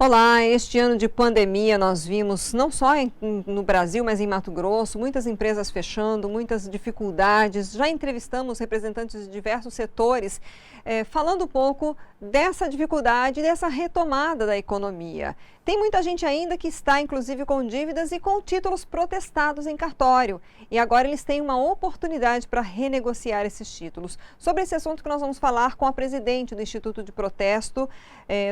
Olá, este ano de pandemia nós vimos, não só no Brasil, mas em Mato Grosso, muitas empresas fechando, muitas dificuldades. Já entrevistamos representantes de diversos setores, falando um pouco dessa dificuldade, dessa retomada da economia. Tem muita gente ainda que está, inclusive, com dívidas e com títulos protestados em cartório. E agora eles têm uma oportunidade para renegociar esses títulos. Sobre esse assunto que nós vamos falar com a presidente do Instituto de Protesto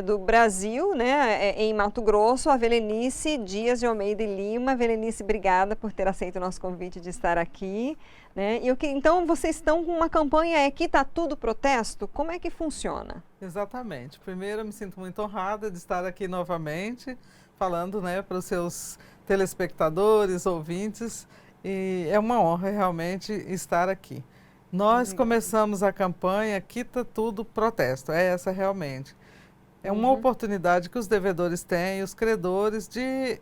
do Brasil, né, em Mato Grosso, a Velenice Dias de Almeida e Lima. Velenice, obrigada por ter aceito o nosso convite de estar aqui. Né? Então, vocês estão com uma campanha Aqui Tá Tudo Protesto? Como é que funciona? Exatamente. Primeiro, eu me sinto muito honrada de estar aqui novamente, falando, né, para os seus telespectadores, ouvintes, e é uma honra realmente estar aqui. Nós começamos a campanha Aqui Tá Tudo Protesto, é essa realmente. É uma oportunidade que os devedores têm, os credores, de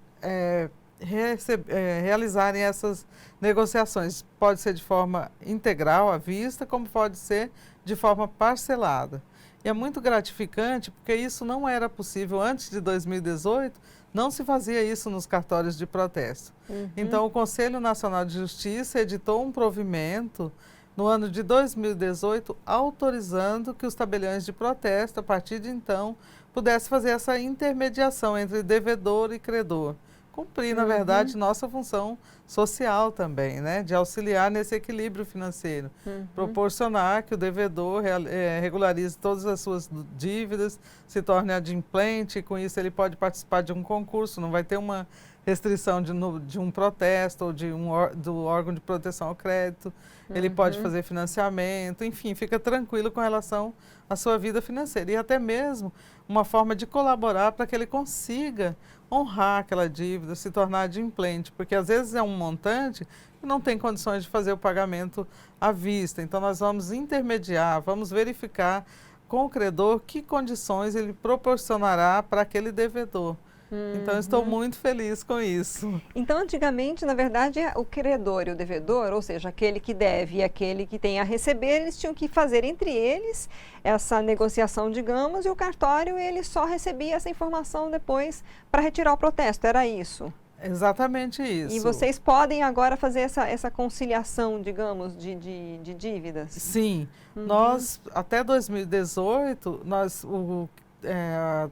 realizarem essas negociações. Pode ser de forma integral, à vista, como pode ser de forma parcelada. E é muito gratificante, porque isso não era possível antes de 2018, não se fazia isso nos cartórios de protesto. Então, o Conselho Nacional de Justiça editou um provimento no ano de 2018, autorizando que os tabeliões de protesto, a partir de então, pudessem fazer essa intermediação entre devedor e credor. Cumprir, na verdade, nossa função social também, né? De auxiliar nesse equilíbrio financeiro. Proporcionar que o devedor regularize todas as suas dívidas, se torne adimplente, e com isso ele pode participar de um concurso, não vai ter uma restrição de um protesto ou do órgão de proteção ao crédito. Ele pode fazer financiamento, enfim, fica tranquilo com relação à sua vida financeira. E até mesmo uma forma de colaborar para que ele consiga honrar aquela dívida, se tornar adimplente, porque às vezes é um montante que não tem condições de fazer o pagamento à vista. Então nós vamos intermediar, vamos verificar com o credor que condições ele proporcionará para aquele devedor. Então, estou muito feliz com isso. Então, antigamente, na verdade, o credor e o devedor, ou seja, aquele que deve e aquele que tem a receber, eles tinham que fazer entre eles essa negociação, digamos, e o cartório ele só recebia essa informação depois para retirar o protesto, era isso? Exatamente isso. E vocês podem agora fazer essa conciliação, digamos, de dívidas? Sim. Nós, até 2018,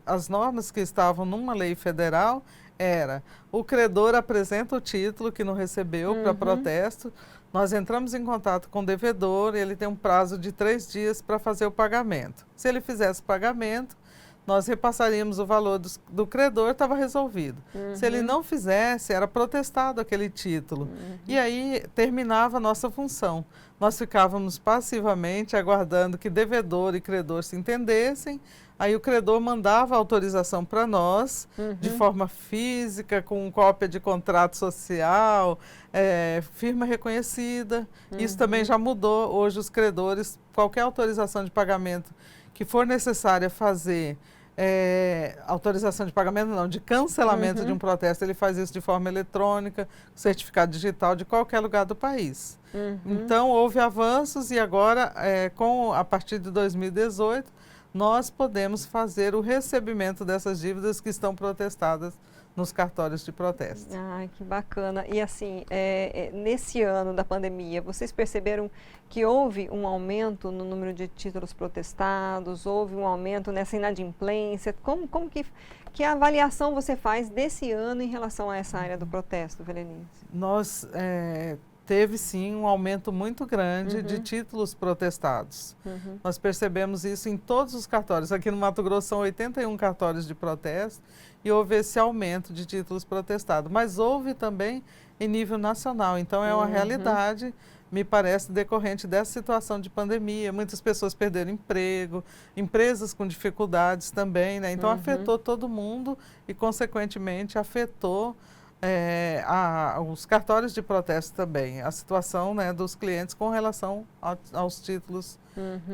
as normas que estavam numa lei federal era: o credor apresenta o título que não recebeu para protesto, nós entramos em contato com o devedor, ele tem um prazo de 3 dias para fazer o pagamento. Se ele fizesse o pagamento, nós repassaríamos o valor do credor, estava resolvido. Se ele não fizesse, era protestado aquele título. E aí terminava a nossa função. Nós ficávamos passivamente aguardando que devedor e credor se entendessem. Aí o credor mandava a autorização para nós, de forma física, com cópia de contrato social, firma reconhecida. Isso também já mudou. Hoje os credores, qualquer autorização de pagamento que for necessária fazer, autorização de pagamento não, de cancelamento de um protesto, ele faz isso de forma eletrônica, certificado digital de qualquer lugar do país. Então houve avanços e agora, a partir de 2018, nós podemos fazer o recebimento dessas dívidas que estão protestadas nos cartórios de protesto. Ah, que bacana. E assim, nesse ano da pandemia, vocês perceberam que houve um aumento no número de títulos protestados, houve um aumento nessa inadimplência? Como que avaliação você faz desse ano em relação a essa área do protesto, Velenice? Nós teve sim um aumento muito grande de títulos protestados. Nós percebemos isso em todos os cartórios. Aqui no Mato Grosso são 81 cartórios de protesto e houve esse aumento de títulos protestados. Mas houve também em nível nacional. Então é uma realidade, me parece, decorrente dessa situação de pandemia. Muitas pessoas perderam emprego, empresas com dificuldades também, né? Então afetou todo mundo e, consequentemente, afetou os cartórios de protesto também, a situação, né, dos clientes com relação aos títulos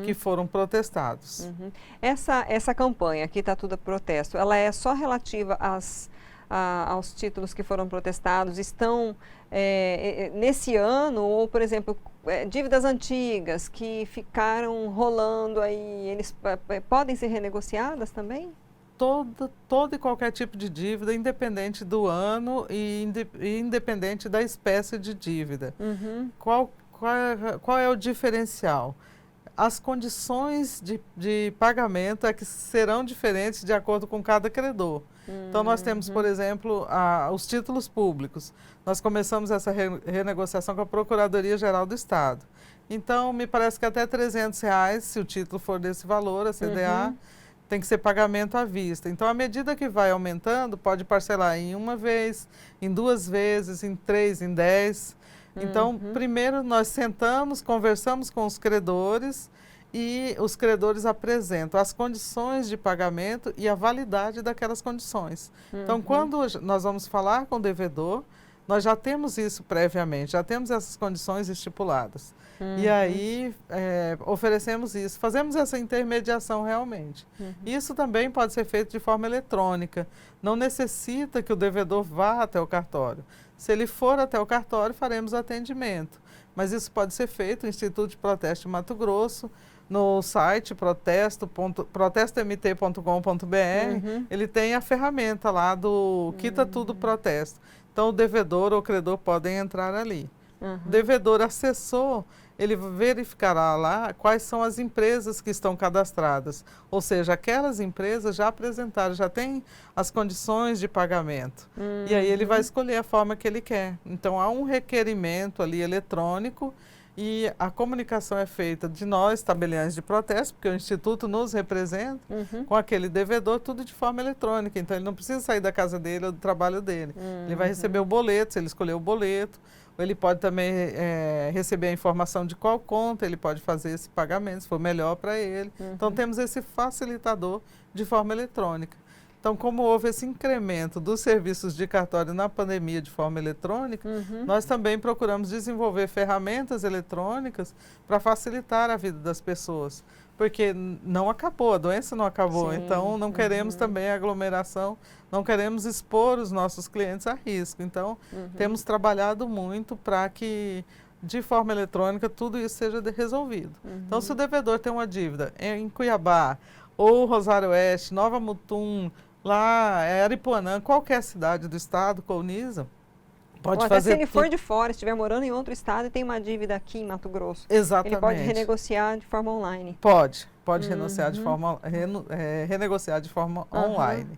que foram protestados. Essa campanha, Aqui Tá Tudo Protesto, ela é só relativa aos títulos que foram protestados? Estão nesse ano, ou, por exemplo, dívidas antigas que ficaram rolando aí, eles podem ser renegociadas também? todo e qualquer tipo de dívida, independente do ano e independente da espécie de dívida. Qual é o diferencial? As condições de pagamento é que serão diferentes de acordo com cada credor. Então, nós temos, por exemplo, os títulos públicos. Nós começamos essa renegociação com a Procuradoria-Geral do Estado. Então, me parece que até R$300, se o título for desse valor, a CDA, tem que ser pagamento à vista. Então, à medida que vai aumentando, pode parcelar em uma vez, em 2 vezes, em 3, em 10. Então, primeiro nós sentamos, conversamos com os credores e os credores apresentam as condições de pagamento e a validade daquelas condições. Então, quando nós vamos falar com o devedor, nós já temos isso previamente, já temos essas condições estipuladas. E aí, oferecemos isso, fazemos essa intermediação realmente. Isso também pode ser feito de forma eletrônica, não necessita que o devedor vá até o cartório. Se ele for até o cartório, faremos atendimento. Mas isso pode ser feito no Instituto de Protesto de Mato Grosso, no site protestomt.com.br, ele tem a ferramenta lá do Quita Tudo Protesto. Então, o devedor ou o credor podem entrar ali. O devedor acessou, ele verificará lá quais são as empresas que estão cadastradas. Ou seja, aquelas empresas já apresentaram, já têm as condições de pagamento. E aí ele vai escolher a forma que ele quer. Então, há um requerimento ali eletrônico e a comunicação é feita de nós, tabeliães de protesto, porque o Instituto nos representa, com aquele devedor, tudo de forma eletrônica. Então, ele não precisa sair da casa dele ou do trabalho dele. Ele vai receber o boleto, se ele escolher o boleto. Ou ele pode também receber a informação de qual conta ele pode fazer esse pagamento, se for melhor para ele. Então, temos esse facilitador de forma eletrônica. Então, como houve esse incremento dos serviços de cartório na pandemia de forma eletrônica, nós também procuramos desenvolver ferramentas eletrônicas para facilitar a vida das pessoas. Porque não acabou, a doença não acabou, então não queremos também aglomeração, não queremos expor os nossos clientes a risco. Então, temos trabalhado muito para que, de forma eletrônica, tudo isso seja resolvido. Então, se o devedor tem uma dívida em Cuiabá, ou Rosário Oeste, Nova Mutum, lá, Aripuanã, qualquer cidade do estado, coloniza, pode ou fazer até se ele for de fora, estiver morando em outro estado e tem uma dívida aqui em Mato Grosso. Exatamente. Ele pode renegociar de forma online. Pode renegociar de forma, renegociar de forma online.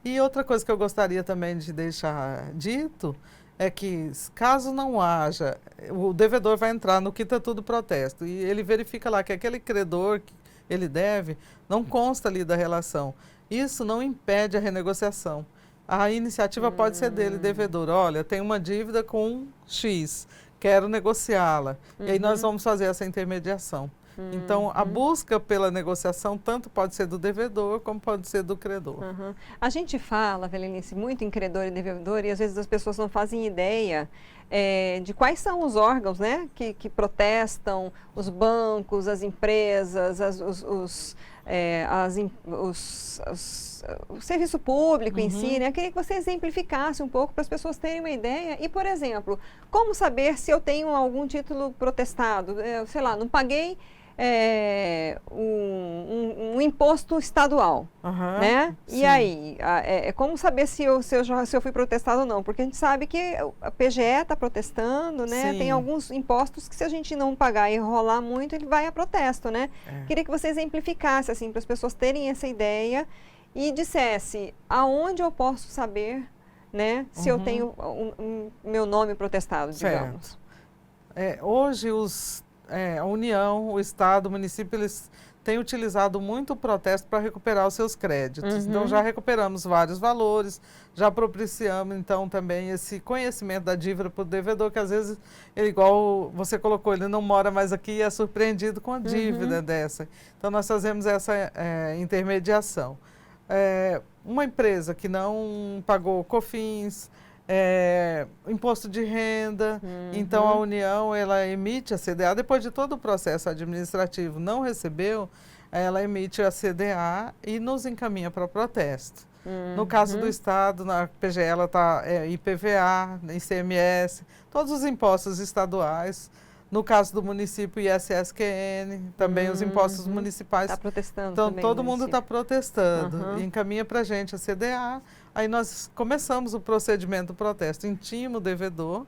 E outra coisa que eu gostaria também de deixar dito é que, caso não haja, o devedor vai entrar no Quita Tudo Protesto e ele verifica lá que aquele credor que ele deve não consta ali da relação. Isso não impede a renegociação. A iniciativa pode ser dele, devedor. Olha, tem uma dívida com X, quero negociá-la. E aí nós vamos fazer essa intermediação. Então, a busca pela negociação tanto pode ser do devedor como pode ser do credor. A gente fala, Velenice, muito em credor e devedor e às vezes as pessoas não fazem ideia de quais são os órgãos, né, que protestam, os bancos, as empresas, o serviço público em si, né? Eu queria que você exemplificasse um pouco para as pessoas terem uma ideia. E, por exemplo, como saber se eu tenho algum título protestado? Sei lá, não paguei um imposto estadual, né? Sim. E aí, como saber se eu fui protestado ou não? Porque a gente sabe que a PGE está protestando, né? Sim. Tem alguns impostos que se a gente não pagar e enrolar muito, ele vai a protesto, né? Queria que você exemplificasse, assim, para as pessoas terem essa ideia e dissesse aonde eu posso saber, né? Se eu tenho meu nome protestado, digamos. Hoje a União, o Estado, o município, eles têm utilizado muito o protesto para recuperar os seus créditos. Então, já recuperamos vários valores, já propiciamos, então, também esse conhecimento da dívida para o devedor, que às vezes, ele, igual você colocou, ele não mora mais aqui e é surpreendido com a dívida dessa. Então, nós fazemos essa intermediação. Uma empresa que não pagou COFINS, imposto de renda, então a União ela emite a CDA, depois de todo o processo administrativo não recebeu, ela emite a CDA e nos encaminha para protesto. No caso do Estado, na PGE ela está IPVA, ICMS, todos os impostos estaduais, No caso do município, ISSQN, também os impostos municipais. Está protestando Então, também. todo mundo está protestando. E encaminha para a gente a CDA. Aí nós começamos o procedimento do protesto. Intima o devedor,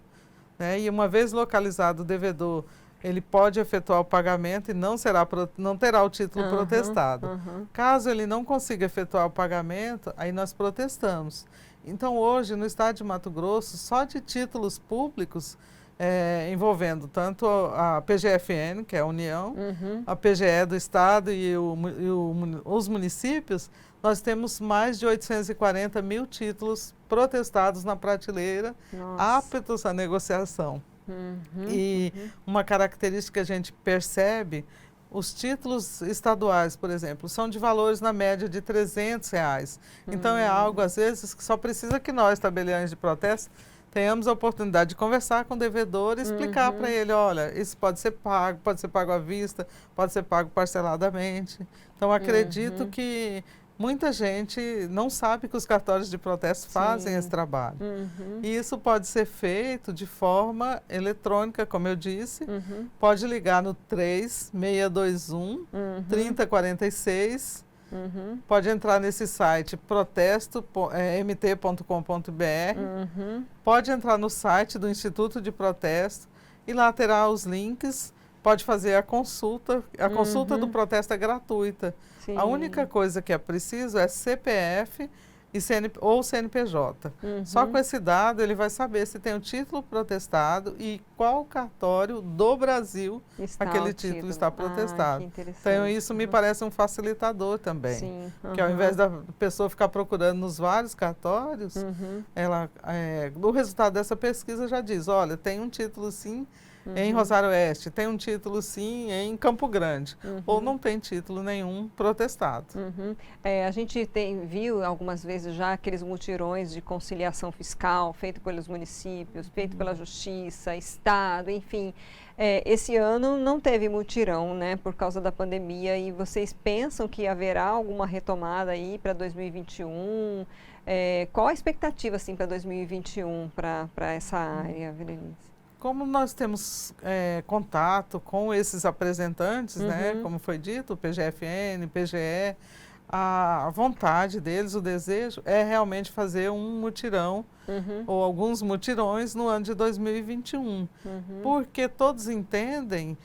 né? E uma vez localizado o devedor, ele pode efetuar o pagamento e não terá o título protestado. Caso ele não consiga efetuar o pagamento, aí nós protestamos. Então, hoje, no estado de Mato Grosso, só de títulos públicos, envolvendo tanto a PGFN, que é a União, a PGE do Estado e os municípios, nós temos mais de 840 mil títulos protestados na prateleira, aptos à negociação. E uma característica que a gente percebe, os títulos estaduais, por exemplo, são de valores na média de R$300. Então, é algo, às vezes, que só precisa que nós, tabeliães de protesto, tenhamos a oportunidade de conversar com o devedor e explicar para ele, olha, isso pode ser pago à vista, pode ser pago parceladamente. Então, acredito que muita gente não sabe que os cartórios de protesto fazem esse trabalho. E isso pode ser feito de forma eletrônica, como eu disse. Pode ligar no 3621 3046. Pode entrar nesse site protesto.mt.com.br. Pode entrar no site do Instituto de Protesto e lá terá os links. Pode fazer a consulta. A consulta do protesto é gratuita. Sim. A única coisa que é preciso é CPF ou CNPJ. Só com esse dado ele vai saber se tem o título protestado e qual cartório do Brasil aquele título está protestado. Então isso me parece um facilitador também. Sim. Que ao invés da pessoa ficar procurando nos vários cartórios, o resultado dessa pesquisa já diz, olha, tem um título sim em Rosário Oeste, tem um título sim em Campo Grande, ou não tem título nenhum protestado. A gente viu algumas vezes já aqueles mutirões de conciliação fiscal feito pelos municípios, feito pela Justiça, Estado, enfim. Esse ano não teve mutirão, né, por causa da pandemia, e vocês pensam que haverá alguma retomada aí para 2021? Qual a expectativa assim, para 2021 para essa área, Verenice? Como nós temos contato com esses apresentantes, né, como foi dito, o PGFN, PGE, a vontade deles, o desejo é realmente fazer um mutirão ou alguns mutirões no ano de 2021, porque todos entendem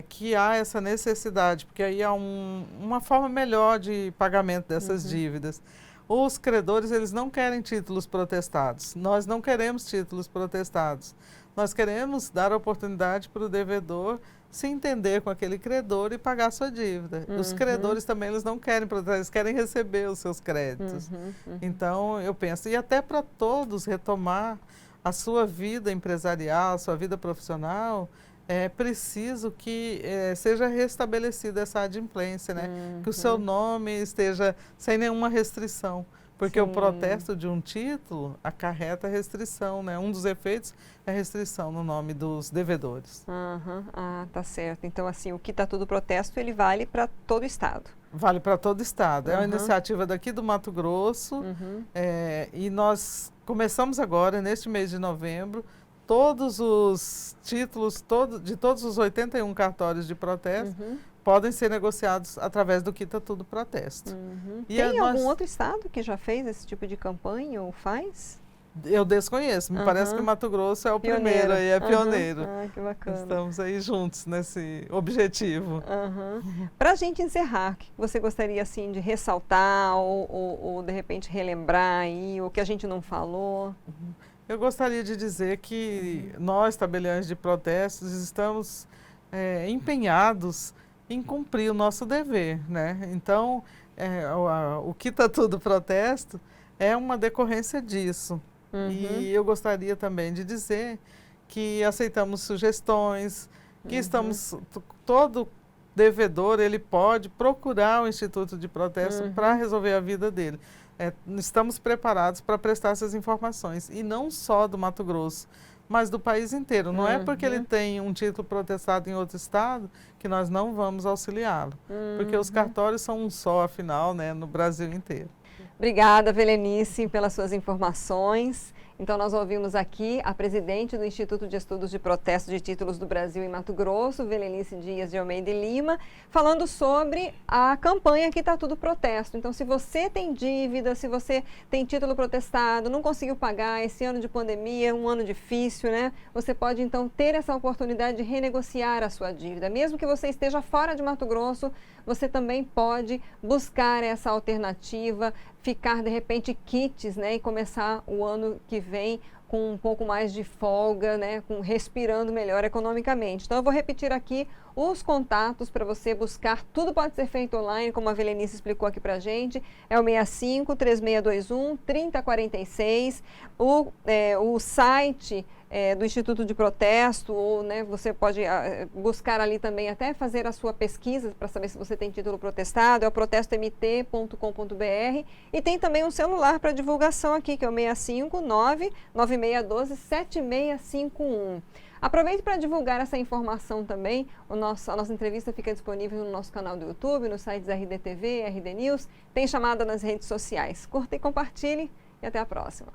que há essa necessidade, porque aí há uma forma melhor de pagamento dessas dívidas. Os credores, eles não querem títulos protestados, nós não queremos títulos protestados. Nós queremos dar a oportunidade para o devedor se entender com aquele credor e pagar sua dívida. Os credores também, eles não querem protestar, eles querem receber os seus créditos. Então, eu penso, e até para todos retomar a sua vida empresarial, a sua vida profissional, é preciso que seja restabelecida essa adimplência, né? Que o seu nome esteja sem nenhuma restrição. Porque o protesto de um título acarreta restrição, né? Um dos efeitos é restrição no nome dos devedores. Tá certo. Então, assim, o Quita-Tudo protesto, ele vale para todo o estado. Vale para todo o estado. É uma iniciativa daqui do Mato Grosso. E nós começamos agora, neste mês de novembro, todos os títulos de todos os 81 cartórios de protesto podem ser negociados através do Quita-Tudo protesto. Tem algum outro estado que já fez esse tipo de campanha ou faz? Eu desconheço, me parece que Mato Grosso é o primeiro e é pioneiro. Que bacana. Estamos aí juntos nesse objetivo. Para a gente encerrar, o que você gostaria assim de ressaltar ou de repente relembrar aí, o que a gente não falou? Eu gostaria de dizer que nós, tabeliães de protestos, estamos empenhados em cumprir o nosso dever, né? Então, o Quita-Tudo protesto é uma decorrência disso. E eu gostaria também de dizer que aceitamos sugestões, que todo devedor, ele pode procurar o Instituto de Protesto para resolver a vida dele. Estamos preparados para prestar essas informações, e não só do Mato Grosso, mas do país inteiro. Não é porque ele tem um título protestado em outro estado que nós não vamos auxiliá-lo, porque os cartórios são um só, afinal, né, no Brasil inteiro. Obrigada, Verenice, pelas suas informações. Então, nós ouvimos aqui a presidente do Instituto de Estudos de Protesto de Títulos do Brasil em Mato Grosso, Velenice Dias de Almeida e Lima, falando sobre a campanha Que Tá Tudo Protesto. Então, se você tem dívida, se você tem título protestado, não conseguiu pagar, esse ano de pandemia, um ano difícil, né? Você pode, então, ter essa oportunidade de renegociar a sua dívida. Mesmo que você esteja fora de Mato Grosso, você também pode buscar essa alternativa, ficar, de repente, quites, né? E começar o ano que vem com um pouco mais de folga, né, respirando melhor economicamente. Então, eu vou repetir aqui os contatos para você buscar. Tudo pode ser feito online, como a Velenice explicou aqui para a gente. É o 65-3621-3046. O site do Instituto de Protesto, ou, né, você pode buscar ali também, até fazer a sua pesquisa para saber se você tem título protestado. É o protestomt.com.br. E tem também um celular para divulgação aqui, que é o 659-9612-7651. Aproveite para divulgar essa informação também. A nossa entrevista fica disponível no nosso canal do YouTube, nos sites RDTV, RD News. Tem chamada nas redes sociais. Curta e compartilhe e até a próxima.